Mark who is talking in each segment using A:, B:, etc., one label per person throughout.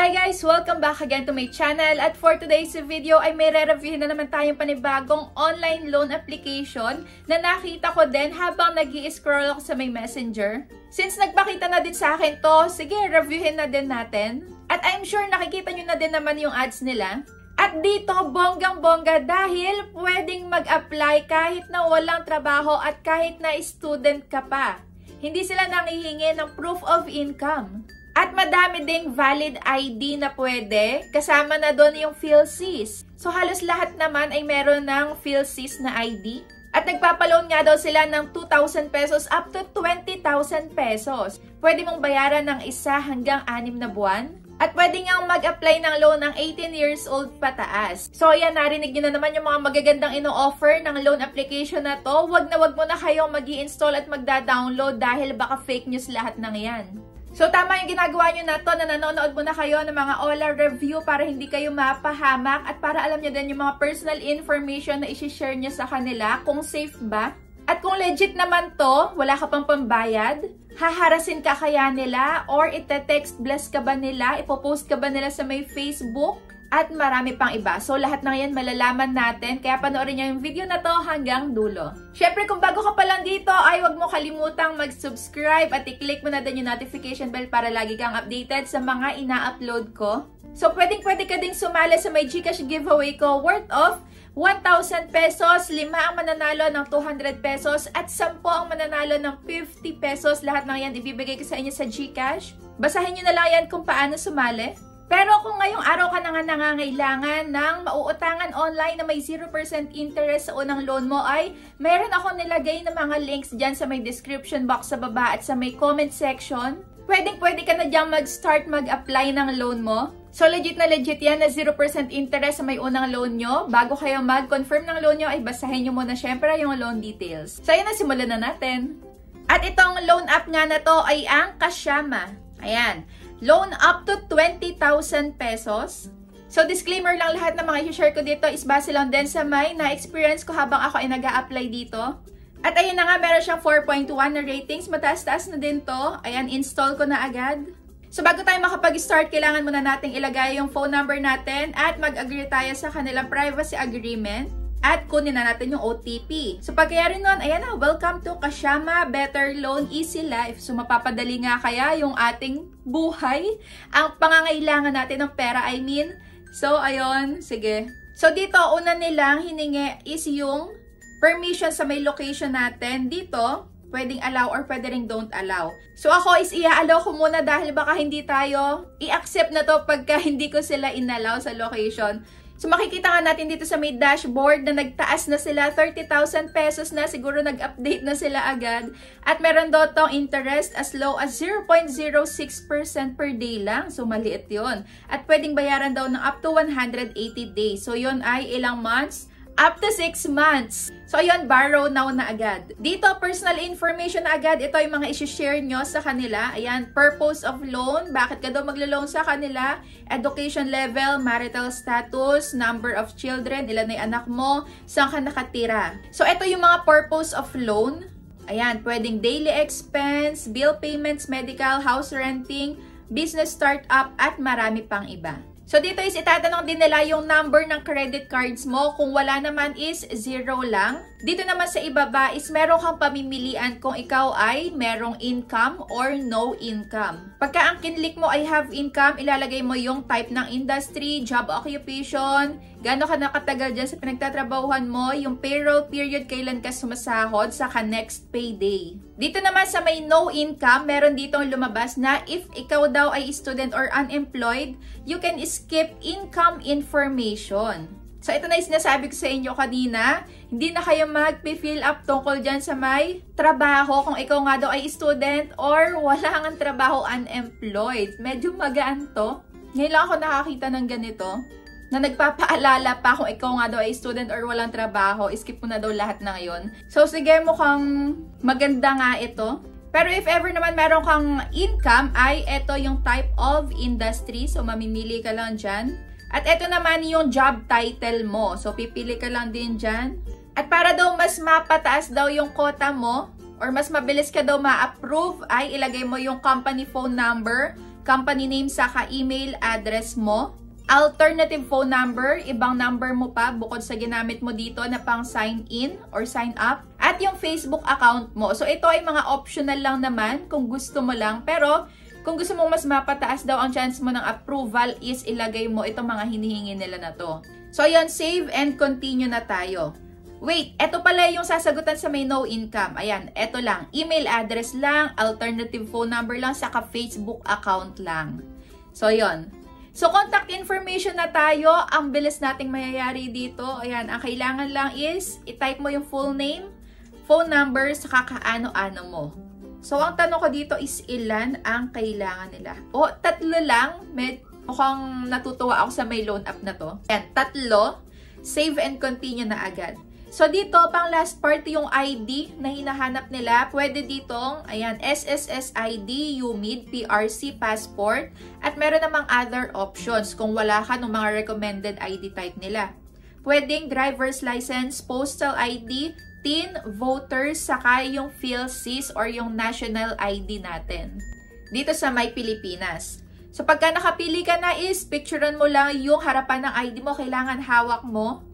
A: Hi guys! Welcome back again to my channel. At for today's video ay may re-review na naman tayong panibagong online loan application na nakita ko din habang nag-i-scroll ako sa may messenger. Since nagpakita na din sa akin to, sige, reviewin na din natin. At I'm sure nakikita nyo na din naman yung ads nila. At dito, bonggang-bongga dahil pwedeng mag-apply kahit na walang trabaho at kahit na student ka pa. Hindi sila nanghihingi ng proof of income. At madami ding valid ID na pwede, kasama na doon yung PhilSys. So halos lahat naman ay meron ng PhilSys na ID. At nagpapaloan nga daw sila ng 2,000 pesos up to 20,000 pesos. Pwede mong bayaran ng 1 hanggang 6 na buwan. At pwede nga mag-apply ng loan ng 18 years old pataas. So ayan, narinig nyo na naman yung mga magagandang ino-offer ng loan application na to. Wag mo na kayong mag-i-install at magda-download dahil baka fake news lahat ng yan. So, tama yung ginagawa nyo na to na nanonood muna kayo ng mga OLA review para hindi kayo mapahamak at para alam nyo din yung mga personal information na isi-share nyo sa kanila kung safe ba. At kung legit naman to, wala ka pang pambayad, haharasin ka kaya nila or ite-text bless ka ba nila, ipopost ka ba nila sa may Facebook, at marami pang iba. So, lahat ng yan malalaman natin. Kaya panoorin nyo yung video na to hanggang dulo. Syempre, kung bago ka pa lang dito, ay huwag mo kalimutang mag-subscribe at i-click mo na din yung notification bell para lagi kang updated sa mga ina-upload ko. So, pwedeng-pwede ka ding sumali sa may GCash giveaway ko worth of 1,000 pesos, 5 ang mananalo ng 200 pesos, at 10 ang mananalo ng 50 pesos. Lahat ng yan ibibigay ko sa inyo sa GCash. Basahin nyo na lang yan kung paano sumali. Pero kung ngayong araw ka na nga nangangailangan ng mauutangan online na may 0% interest sa unang loan mo, ay meron ako nilagay na mga links dyan sa may description box sa baba at sa may comment section. Pwedeng-pwede ka na dyan mag-start mag-apply ng loan mo. So legit na legit yan na 0% interest sa may unang loan nyo. Bago kayo mag-confirm ng loan nyo, ay basahin nyo muna syempre yung loan details. So ayun na, simulan na natin. At itong loan app nga na to ay ang Kasyama. Ayan. Loan up to 20,000 pesos. So, disclaimer lang, lahat ng mga i-share ko dito is base lang din sa may na-experience ko habang ako ay nag-a-apply dito. At ayun na nga, meron siyang 4.1 na ratings. Mataas-taas na din to. Ayan, install ko na agad. So, bago tayo makapag-start, kailangan muna nating ilagay yung phone number natin at mag-agree tayo sa kanilang privacy agreement. At kunin na natin yung OTP. So, pagkayari nun, ayan na, welcome to Kasyama Better Loan Easy Life. So, mapapadali nga kaya yung ating buhay. Ang pangangailangan natin ng pera, I mean. So, ayun, sige. So, dito, una nilang hiningi is yung permission sa may location natin. Dito, pwedeng allow or pwede ring don't allow. So, ako is i-allow ko muna dahil baka hindi tayo i-accept na to pagka hindi ko sila inallow sa location. So, makikita nga natin dito sa may dashboard na nagtaas na sila, 30,000 pesos na, siguro nag-update na sila agad. At meron daw tong interest as low as 0.06% per day lang. So, maliit yun. At pwedeng bayaran daw ng up to 180 days. So, yun ay ilang months? Up to 6 months. So, ayun, borrow now na agad. Dito, personal information na agad. Ito yung mga isi-share nyo sa kanila. Ayan, purpose of loan. Bakit ka daw maglo-loan sa kanila? Education level, marital status, number of children, ilan na yung anak mo, saan ka nakatira. So, ito yung mga purpose of loan. Ayan, pwedeng daily expense, bill payments, medical, house renting, business startup, at marami pang iba. So, dito is itatanong din nila yung number ng credit cards mo. Kung wala naman is 0 lang. Dito naman sa ibaba is meron kang pamimilian kung ikaw ay merong income or no income. Pagka ang kinlik mo ay have income, ilalagay mo yung type ng industry, job occupation, gaano ka nakatagal dyan sa pinagtatrabahuhan mo, yung payroll period, kailan ka sumasahod, saka next payday. Dito naman sa may no income, meron ditong lumabas na if ikaw daw ay student or unemployed, you can skip income information. So, ito na yung sinasabi ko sa inyo kanina. Hindi na kayo mag-fill up tungkol dyan sa may trabaho kung ikaw nga daw ay student or wala kang trabaho, unemployed. Medyo magaan to. Ngayon lang ako nakakita ng ganito na nagpapaalala pa kung ikaw nga daw ay student or walang trabaho. Skip mo na daw lahat na ngayon. So, sige, mukhang maganda nga ito. Pero if ever naman meron kang income, ay ito yung type of industry. So, mamimili ka lang dyan. At ito naman yung job title mo. So, pipili ka lang din dyan. At para daw mas mapataas daw yung quota mo, or mas mabilis ka daw ma-approve, ay ilagay mo yung company phone number, company name saka email address mo. Alternative phone number, ibang number mo pa bukod sa ginamit mo dito na pang sign in or sign up. At yung Facebook account mo. So ito ay mga optional lang naman kung gusto mo lang. Pero kung gusto mong mas mapataas daw ang chance mo ng approval is ilagay mo itong mga hinihingi nila na to. So ayan, save and continue na tayo. Wait, eto pala yung sasagutan sa may no income. Ayan, eto lang. Email address lang, alternative phone number lang, saka Facebook account lang. So yon. So, contact information na tayo. Ang bilis nating mayayari dito. Ayan, ang kailangan lang is i-type mo yung full name, phone number, saka kaano-ano mo. So, ang tanong ko dito is ilan ang kailangan nila? O, 3 lang. Mukhang natutuwa ako sa may loan app na to. Ayan, 3. Save and continue na agad. So, dito, pang last part yung ID na hinahanap nila. Pwede ditong, ayan, SSS ID, UMID, PRC, passport, at meron namang other options kung wala ka ng mga recommended ID type nila. Pwedeng driver's license, postal ID, TIN, voters, saka yung PhilSys or yung national ID natin. Dito sa may Pilipinas. So, pagka nakapili ka na is, picturean mo lang yung harapan ng ID mo. Kailangan hawak mo.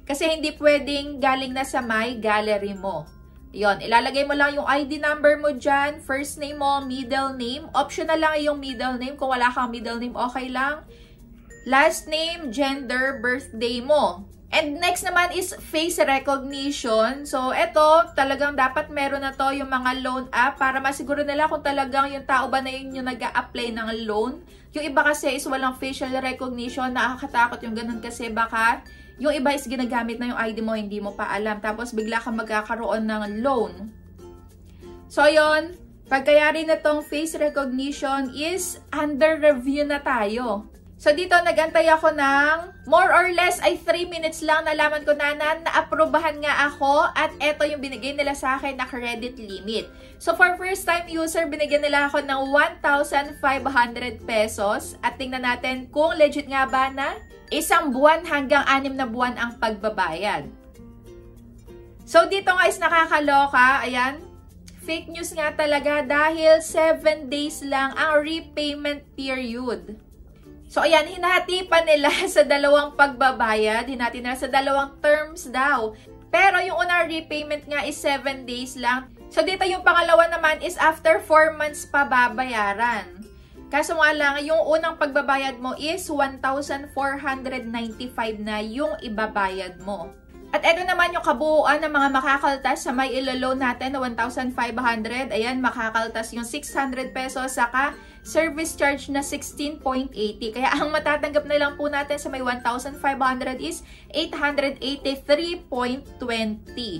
A: Kasi hindi pwedeng galing na sa may gallery mo. Yon, ilalagay mo lang yung ID number mo dyan, first name mo, middle name. Optional lang yung middle name. Kung wala kang middle name, okay lang. Last name, gender, birthday mo. And next naman is face recognition. So, eto, talagang dapat meron na to yung mga loan app para masiguro nila kung talagang yung tao ba na yun yung nag-a-apply ng loan. Yung iba kasi is walang facial recognition. Nakakatakot yung ganun kasi baka yung iba is ginagamit na yung ID mo, hindi mo pa alam. Tapos bigla kang magkakaroon ng loan. So, yon, pagkayari na tong face recognition is under review na tayo. So, dito nagantay ako ng more or less ay 3 minutes lang. Nalaman ko na na-aprobahan nga ako at eto yung binigay nila sa akin na credit limit. So, for first time user, binigyan nila ako ng 1,500 pesos. At tingnan natin kung legit nga ba na 1 buwan hanggang 6 na buwan ang pagbabayad. So, dito nga is nakakaloka. Ayan. Fake news nga talaga dahil 7 days lang ang repayment period. So, ayan, hinati pa nila sa 2 pagbabayad. Hinati nila sa 2 terms daw. Pero yung unang repayment nga is 7 days lang. So, dito yung pangalawa naman is after 4 months pa babayaran. Kaso nga lang, yung unang pagbabayad mo is 1,495 na yung ibabayad mo. At eto naman yung kabuuan ng mga makakaltas sa may ilaloan natin na 1,500. Ayan, makakaltas yung 600 pesos saka service charge na 16.80. Kaya ang matatanggap na lang po natin sa may 1,500 is 883.20.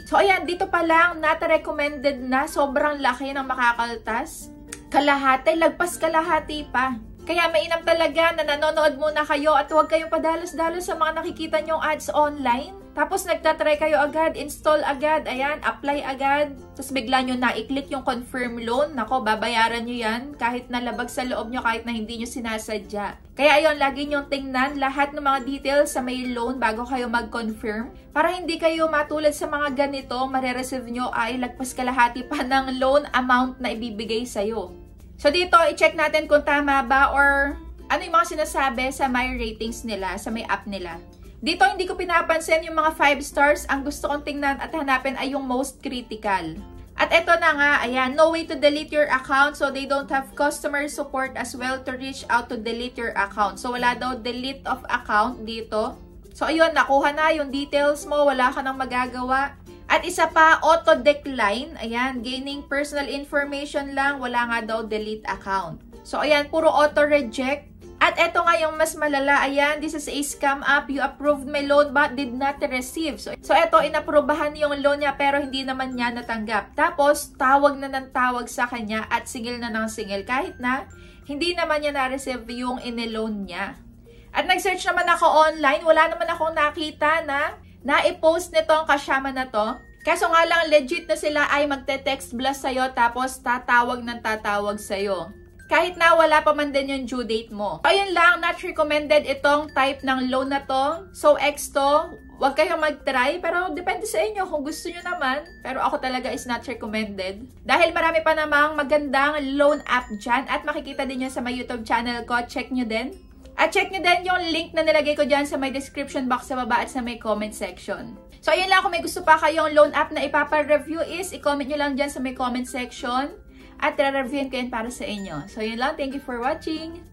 A: So ayan, dito pa lang not-recommended na sobrang laki ng makakaltas. Kalahati, lagpas kalahati pa. Kaya mainam talaga na nanonood muna kayo at huwag kayong padalos-dalos sa mga nakikita nyong ads online. Tapos nagtatry kayo agad, install agad, ayan, apply agad. Tapos bigla nyo na-i-click yung confirm loan. Nako, babayaran nyo yan kahit nalabag sa loob nyo, kahit na hindi nyo sinasadya. Kaya ayun, lagi nyo tingnan lahat ng mga details sa may loan bago kayo mag-confirm. Para hindi kayo matulad sa mga ganito, marireceive nyo ay lagpas kalahati pa ng loan amount na ibibigay sa'yo. So dito, i-check natin kung tama ba or ano yung mga sinasabi sa my ratings nila, sa may app nila. Dito, hindi ko pinapansin yung mga 5 stars. Ang gusto kong tingnan at hanapin ay yung most critical. At eto na nga, ayan, no way to delete your account. So, they don't have customer support as well to reach out to delete your account. So, wala daw delete of account dito. So, ayun, nakuha na yung details mo. Wala ka nang magagawa. At isa pa, auto-decline. Ayan, gaining personal information lang. Wala nga daw delete account. So, ayan, puro auto-reject. At eto nga yung mas malala, ayan, this is a scam app. You approved my loan but did not receive. So eto, inaprobahan yung loan niya pero hindi naman niya natanggap. Tapos, tawag na ng tawag sa kanya at singil na ng singil kahit na hindi naman niya na-receive yung iniloan niya. At nag-search naman ako online, wala naman akong nakita na na-post nito ang kasyama na to. Kaso nga lang, legit na sila ay magte-text blast sa'yo tapos tatawag ng tatawag sa'yo. Kahit na wala pa man din yung due date mo. Ayun lang, not recommended itong type ng loan na to. So, X to, Huwag kayong mag-try, pero depende sa inyo kung gusto nyo naman. Pero ako talaga is not recommended. Dahil marami pa namang magandang loan app dyan at makikita din yan sa my YouTube channel ko. Check nyo din. At check nyo din yung link na nilagay ko dyan sa my description box sa baba at sa may comment section. So, ayun lang. Kung may gusto pa kayong loan app na ipapa-review is, i-comment nyo lang dyan sa may comment section. At re-reviewin ko yan para sa inyo. So, yun lang. Thank you for watching.